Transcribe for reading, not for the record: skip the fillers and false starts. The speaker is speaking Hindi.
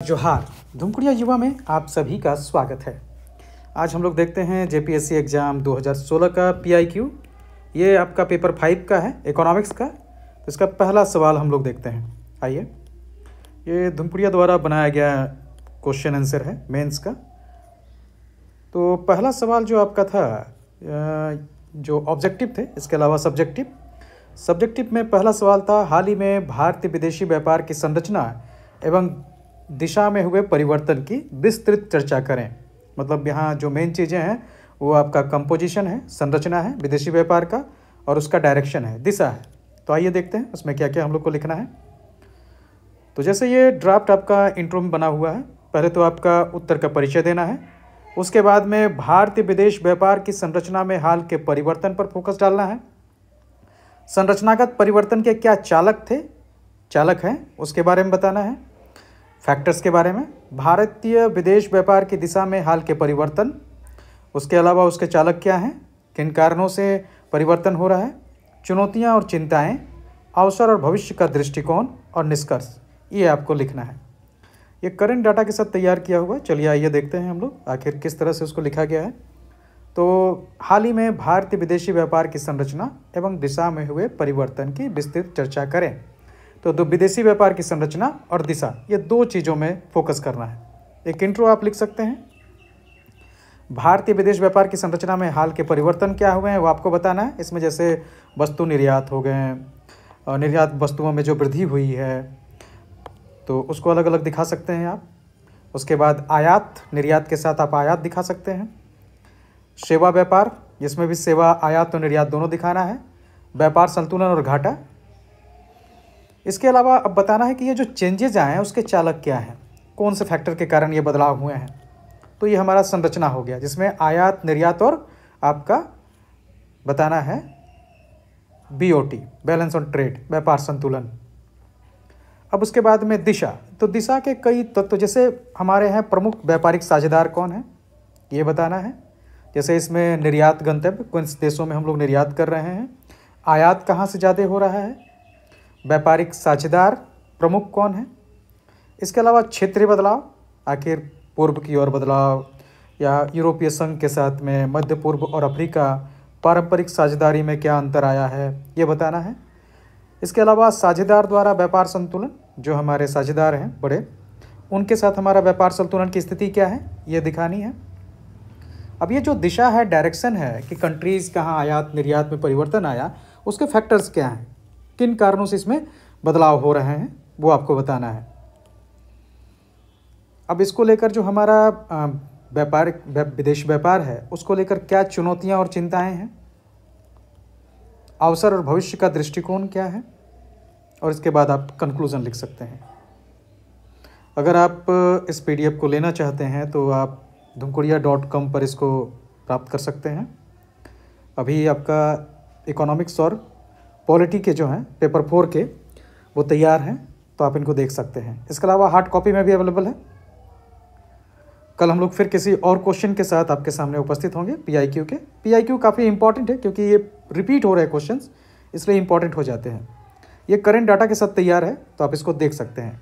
जोहार। धुमकुड़िया युवा में आप सभी का स्वागत है। आज हम लोग देखते हैं जेपीएससी एग्ज़ाम 2016 का पीआईक्यू। ये आपका पेपर 5 का है, इकोनॉमिक्स का। तो इसका पहला सवाल हम लोग देखते हैं। आइए, ये धुमकुड़िया द्वारा बनाया गया क्वेश्चन आंसर है मेंस का। तो पहला सवाल जो आपका था, जो ऑब्जेक्टिव थे, इसके अलावा सब्जेक्टिव में पहला सवाल था, हाल ही में भारतीय विदेशी व्यापार की संरचना एवं दिशा में हुए परिवर्तन की विस्तृत चर्चा करें। मतलब यहाँ जो मेन चीज़ें हैं वो आपका कंपोजिशन है, संरचना है विदेशी व्यापार का, और उसका डायरेक्शन है, दिशा है। तो आइए देखते हैं उसमें क्या क्या हम लोग को लिखना है। तो जैसे ये ड्राफ्ट आपका इंट्रो में बना हुआ है, पहले तो आपका उत्तर का परिचय देना है, उसके बाद में भारतीय विदेश व्यापार की संरचना में हाल के परिवर्तन पर फोकस डालना है। संरचनागत परिवर्तन के क्या चालक हैं उसके बारे में बताना है। फैक्टर्स के बारे में, भारतीय विदेश व्यापार की दिशा में हाल के परिवर्तन, उसके अलावा उसके चालक क्या हैं, किन कारणों से परिवर्तन हो रहा है, चुनौतियां और चिंताएं, अवसर और भविष्य का दृष्टिकोण और निष्कर्ष, ये आपको लिखना है। ये करंट डाटा के साथ तैयार किया हुआ है। चलिए आइए देखते हैं हम लोग आखिर किस तरह से उसको लिखा गया है। तो हाल ही में भारतीय विदेशी व्यापार की संरचना एवं दिशा में हुए परिवर्तन की विस्तृत चर्चा करें। तो दो विदेशी व्यापार की संरचना और दिशा, ये दो चीज़ों में फोकस करना है। एक इंट्रो आप लिख सकते हैं, भारतीय विदेश व्यापार की संरचना में हाल के परिवर्तन क्या हुए हैं वो आपको बताना है। इसमें जैसे वस्तु निर्यात हो गए हैं, और निर्यात वस्तुओं में जो वृद्धि हुई है तो उसको अलग अलग दिखा सकते हैं आप। उसके बाद आयात, निर्यात के साथ आप आयात दिखा सकते हैं। सेवा व्यापार, जिसमें भी सेवा, आयात और निर्यात दोनों दिखाना है। व्यापार संतुलन और घाटा। इसके अलावा अब बताना है कि ये जो चेंजेज आए हैं उसके चालक क्या हैं, कौन से फैक्टर के कारण ये बदलाव हुए हैं। तो ये हमारा संरचना हो गया, जिसमें आयात, निर्यात और आपका बताना है बीओटी, बैलेंस ऑन ट्रेड, व्यापार संतुलन। अब उसके बाद में दिशा, तो दिशा के कई तत्व, जैसे हमारे हैं प्रमुख व्यापारिक साझेदार कौन है ये बताना है। जैसे इसमें निर्यात गंतव्य, कौन से देशों में हम लोग निर्यात कर रहे हैं, आयात कहाँ से ज़्यादा हो रहा है, व्यापारिक साझेदार प्रमुख कौन है। इसके अलावा क्षेत्रीय बदलाव, आखिर पूर्व की ओर बदलाव या यूरोपीय संघ के साथ में मध्य पूर्व और अफ्रीका पारंपरिक साझेदारी में क्या अंतर आया है ये बताना है। इसके अलावा साझेदार द्वारा व्यापार संतुलन, जो हमारे साझेदार हैं बड़े, उनके साथ हमारा व्यापार संतुलन की स्थिति क्या है ये दिखानी है। अब ये जो दिशा है, डायरेक्शन है कि कंट्रीज़ कहाँ आयात निर्यात में परिवर्तन आया, उसके फैक्टर्स क्या हैं, किन कारणों से इसमें बदलाव हो रहे हैं वो आपको बताना है। अब इसको लेकर जो हमारा विदेश व्यापार है उसको लेकर क्या चुनौतियां और चिंताएं हैं, अवसर और भविष्य का दृष्टिकोण क्या है, और इसके बाद आप कंक्लूजन लिख सकते हैं। अगर आप इस पीडीएफ को लेना चाहते हैं तो आप dhumkudiya.com पर इसको प्राप्त कर सकते हैं। अभी आपका इकोनॉमिक्स और पॉलिटी के जो हैं पेपर 4 के वो तैयार हैं, तो आप इनको देख सकते हैं। इसके अलावा हार्ड कॉपी में भी अवेलेबल है। कल हम लोग फिर किसी और क्वेश्चन के साथ आपके सामने उपस्थित होंगे पीआईक्यू के। पीआईक्यू काफ़ी इंपॉर्टेंट है क्योंकि ये रिपीट हो रहे क्वेश्चंस, इसलिए इंपॉर्टेंट हो जाते हैं। ये करंट डाटा के साथ तैयार है, तो आप इसको देख सकते हैं।